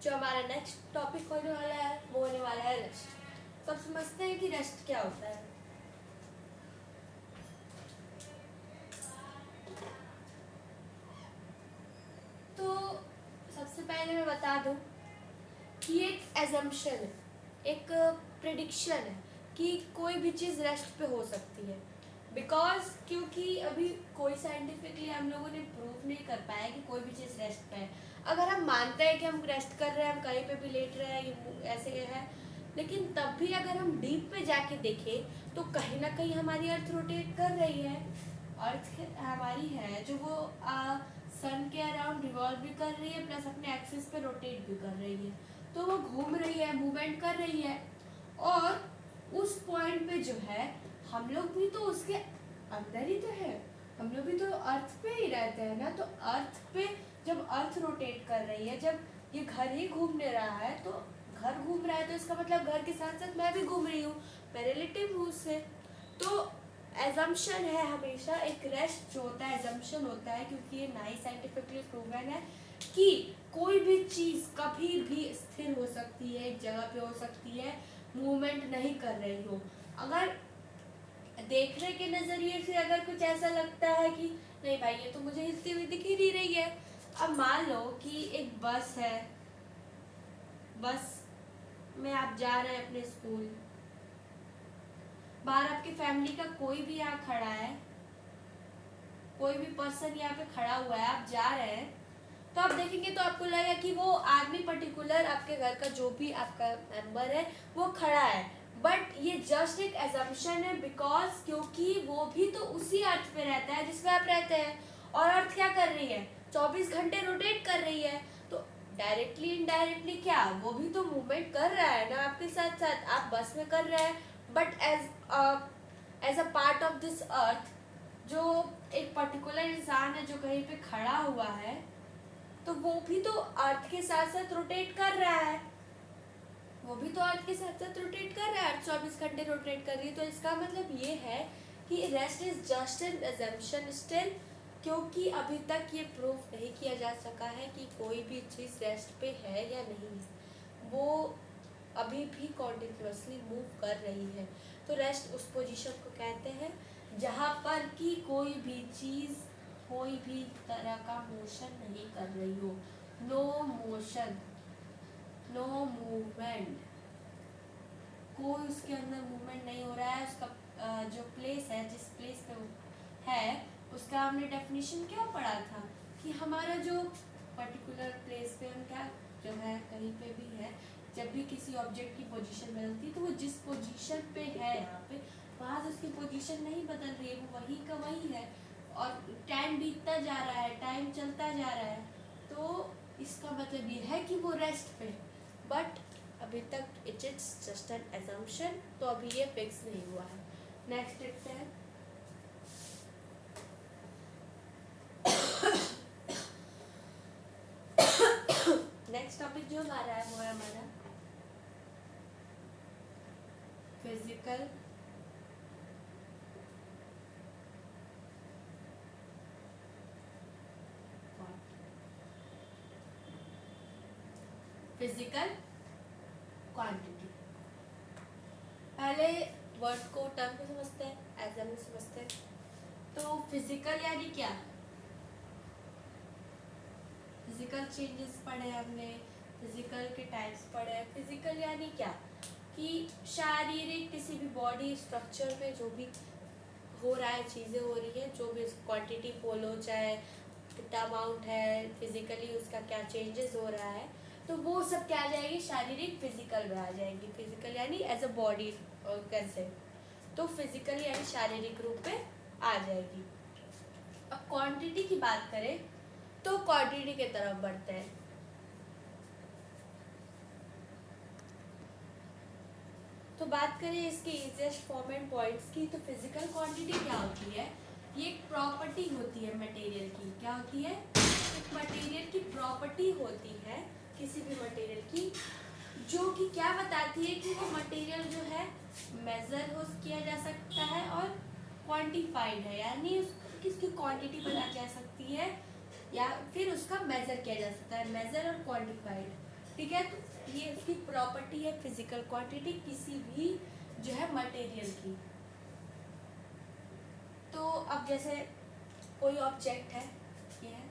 जो हमारा next topic होने वाला है वो होने वाला है रेस्ट। तो अब समझते हैं कि रेस्ट क्या होता है। तो सबसे पहले मैं बता दूं कि एक एजम्पशन है, एक प्रिडिक्शन है कि कोई भी चीज़ रेस्ट पे हो सकती है। बिकॉज क्योंकि अभी कोई साइंटिफिकली हम लोगों ने प्रूव नहीं कर पाया कि कोई भी चीज़ रेस्ट पे है। अगर हम मानते हैं कि हम रेस्ट कर रहे हैं, हम कहीं पे भी लेट रहे हैं, ऐसे है, लेकिन तब भी अगर हम डीप पे जाके देखें तो कहीं ना कहीं हमारी अर्थ रोटेट कर रही है। अर्थ हमारी है जो वो सन के अराउंड रिवॉल्व भी कर रही है, प्लस अपने एक्सिस पे रोटेट भी कर रही है। तो वो घूम रही है, मूवमेंट कर रही है, और उस पॉइंट पे जो है हम लोग भी तो उसके अंदर ही तो है, हम लोग भी तो अर्थ पे ही रहते हैं ना। तो अर्थ पे जब अर्थ रोटेट कर रही है, जब ये घर ही घूमने रहा है, तो घर घूम रहा है तो इसका मतलब घर के साथ साथ मैं भी घूम रही हूँ, मैं रिलेटिव हूँ उससे। तो एजम्पशन है हमेशा, एक रेस्ट जो होता है एजम्पशन होता है, क्योंकि ये नहीं साइंटिफिकली प्रूवन है कि कोई भी चीज़ कभी भी स्थिर हो सकती है, एक जगह पे हो सकती है, मूवमेंट नहीं कर रही हो। अगर देखने के नज़रिए से अगर कुछ ऐसा लगता है कि नहीं भाई ये तो मुझे हिलती हुई दिख ही नहीं रही है। अब मान लो कि एक बस है, बस में आप जा रहे हैं अपने स्कूल, बाहर आपकी फैमिली का कोई भी यहाँ खड़ा है, कोई भी पर्सन यहाँ पे खड़ा हुआ है, आप जा रहे हैं, तो आप देखेंगे तो आपको लगेगा कि वो आदमी पर्टिकुलर आपके घर का जो भी आपका मेंबर है वो खड़ा है। बट ये जस्ट एक एजम्पशन है, बिकॉज क्योंकि वो भी तो उसी अर्थ पे रहता है जिसमें आप रहते हैं, और अर्थ क्या कर रही है, 24 घंटे रोटेट कर रही है। तो डायरेक्टली इनडायरेक्टली क्या, वो भी तो मूवमेंट कर रहा है ना आपके साथ साथ। आप बस में कर रहे हैं, but as a part of this earth, जो एक पर्टिकुलर इंसान है जो कहीं पे खड़ा हुआ है, तो वो भी तो अर्थ के साथ साथ रोटेट कर रहा है, वो भी तो अर्थ के साथ साथ रोटेट कर रहा है, अर्थ 24 घंटे रोटेट कर रही है। तो इसका मतलब ये है कि rest is just an assumption still, क्योंकि अभी तक ये प्रूफ नहीं किया जा सका है कि कोई भी चीज़ रेस्ट पे है या नहीं है, वो अभी भी कॉन्टिन्यूसली मूव कर रही है। तो रेस्ट उस पोजीशन को कहते हैं जहाँ पर कि कोई भी चीज़ कोई भी तरह का मोशन नहीं कर रही हो, नो मोशन, नो मूवमेंट, कोई उसके अंदर मूवमेंट नहीं हो रहा है। उसका जो प्लेस है, जिस प्लेस पे वो है, उसका हमने डेफिनेशन क्या पढ़ा था कि हमारा जो पर्टिकुलर प्लेस पे हम क्या जो है कहीं पे भी है, जब भी किसी ऑब्जेक्ट की पोजीशन बदलती है तो वो जिस पोजीशन पे है यहाँ पे, वहाँ से उसकी पोजीशन नहीं बदल रही है, वो वही का वही है, और टाइम बीतता जा रहा है, टाइम चलता जा रहा है। तो इसका मतलब ये है कि वो रेस्ट पे, बट अभी तक it is just an assumption, तो अभी ये फिक्स नहीं हुआ है। नेक्स्ट देखते हैं। नेक्स्ट टॉपिक जो हमारा है वो है हमारा फिजिकल फिजिकल क्वांटिटी। पहले वर्ड को टर्म को समझते हैं, एग्जाम में समझते हैं। तो फिजिकल यानी क्या, फिजिकल चेंजेस पढ़े हमने, फिजिकल के टाइप्स पढ़े। फिजिकल यानी क्या कि शारीरिक किसी भी बॉडी स्ट्रक्चर में जो भी हो रहा है, चीज़ें हो रही है, जो भी क्वांटिटी बोलो, चाहे कितना अमाउंट है, फिजिकली उसका क्या चेंजेस हो रहा है, तो वो सब क्या आ जाएगी, शारीरिक फिजिकल में आ जाएगी। फिजिकल यानी एज अ बॉडी कैसे, तो फिजिकल यानी शारीरिक रूप में आ जाएगी। अब क्वांटिटी की बात करें तो क्वांटिटी की तरफ बढ़ते हैं। तो बात करें इसके इजीएस्ट फॉर्म एंड पॉइंट्स की, तो फिजिकल क्वांटिटी क्या होती है, ये एक प्रॉपर्टी होती है मटेरियल की। क्या होती है, एक मटेरियल की प्रॉपर्टी होती है, किसी भी मटेरियल की, जो कि क्या बताती है कि वो मटेरियल जो है मेजर हो किया जा सकता है और क्वांटिफाइड है, यानी उसकी क्वांटिटी बताई जा सकती है या फिर उसका मेजर किया जा सकता है, मेजर और क्वांटिफाइड। ठीक है, तो ये उसकी प्रॉपर्टी है फिजिकल क्वांटिटी किसी भी जो है मटेरियल की। तो अब जैसे कोई ऑब्जेक्ट है, ये है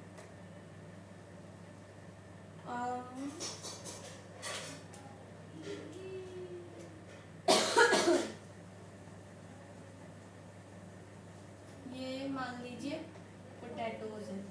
ये मान लीजिए पोटैटोज है।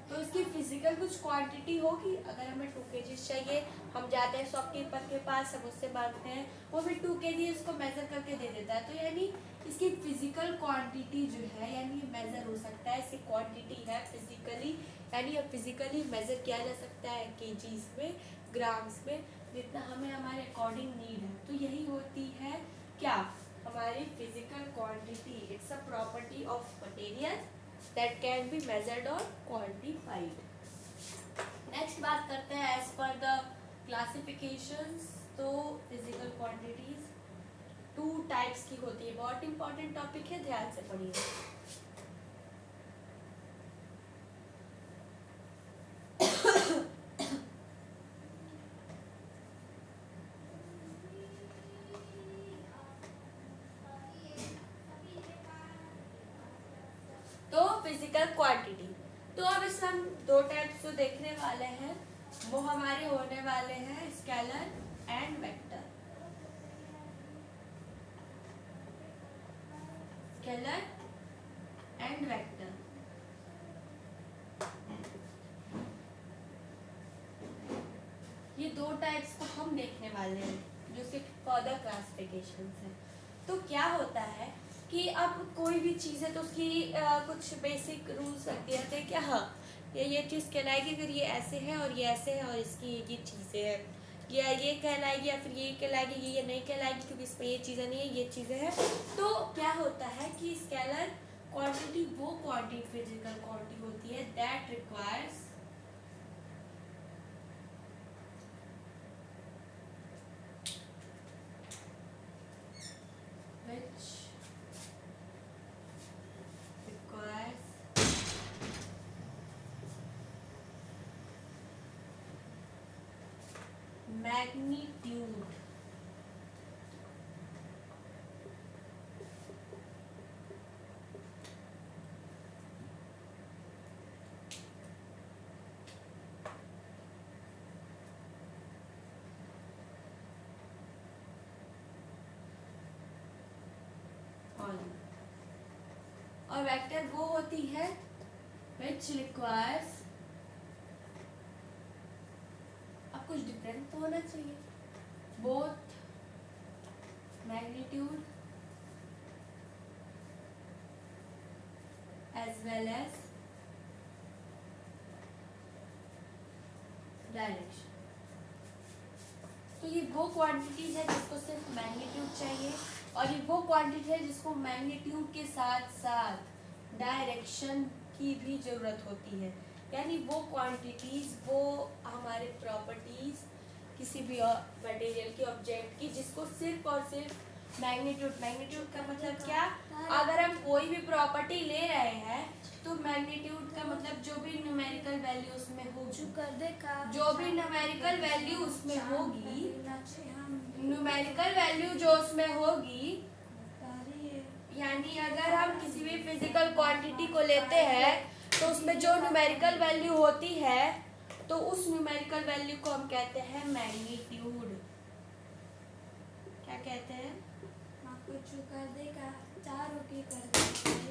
तो इसकी फिजिकल कुछ क्वांटिटी होगी। अगर हमें 2 kg चाहिए, हम जाते हैं शॉपकीपर के पास, हम उससे मांगते हैं, वो फिर 2 kg उसको मेजर करके दे देता है। तो यानी इसकी फिजिकल क्वांटिटी जो है यानी मेजर हो सकता है, इसकी क्वांटिटी है फिजिकली, यानी ये फिजिकली मेजर किया जा सकता है केजीज में, ग्राम्स में, जितना हमें हमारे अकॉर्डिंग नीड है। तो यही होती है क्या, हमारी physical quantity. It's a property of material that can be measured or quantified. Next बात करते हैं एज पर द क्लासिफिकेशंस। तो फिजिकल क्वांटिटीज 2 टाइप्स की होती है। बहुत इंपॉर्टेंट टॉपिक है, ध्यान से पढ़िए। तो फिजिकल क्वांटिटी, तो अब इसमें हम 2 टाइप्स जो देखने वाले हैं वो हमारे होने वाले हैं scalar and vector. Scalar and vector. ये 2 टाइप्स को हम देखने वाले हैं जो सिर्फ फर्दर क्लासिफिकेशन है। तो क्या होता है कि अब कोई भी चीज़ है तो उसकी कुछ बेसिक रूल्स रख दिए जाते हैं कि हाँ ये चीज़ कहलाएगी अगर ये ऐसे है और ये ऐसे है और इसकी ये चीज़ें हैं, या ये कहलाएगी या फिर ये कहलाएगी, ये नहीं कहलाएगी क्योंकि इसमें ये चीज़ें नहीं है, ये चीज़ें हैं। तो क्या होता है कि स्केलर क्वांटिटी वो क्वांटिटी फिजिकल क्वांटिटी होती है दैट रिक्वायर्स magnitude और वेक्टर वो होती है which requires, अब कुछ डिफरेंट तो होना चाहिए, both magnitude as well as direction. तो ये वो क्वांटिटीज है जिसको सिर्फ मैग्नीट्यूड चाहिए और ये वो क्वांटिटी है जिसको मैग्नीट्यूड के साथ साथ डायरेक्शन की भी ज़रूरत होती है। यानी वो क्वांटिटीज, वो हमारे प्रॉपर्टीज किसी भी मटेरियल की, ऑब्जेक्ट की, जिसको सिर्फ और सिर्फ मैग्नीट्यूड का मतलब क्या, अगर हम कोई भी प्रॉपर्टी ले रहे हैं तो मैग्नीट्यूड का मतलब जो भी न्यूमेरिकल वैल्यू उसमें होगी, जो भी न्यूमेरिकल वैल्यू उसमें होगी, न्यूमेरिकल वैल्यू जो उसमें होगी, यानी अगर हम किसी भी फिजिकल क्वांटिटी को लेते हैं तो उसमें जो न्यूमेरिकल वैल्यू होती है तो उस न्यूमेरिकल वैल्यू को हम कहते हैं मैग्नीट्यूड। क्या कहते हैं? कुछ कर देगा, 4 कर देगा।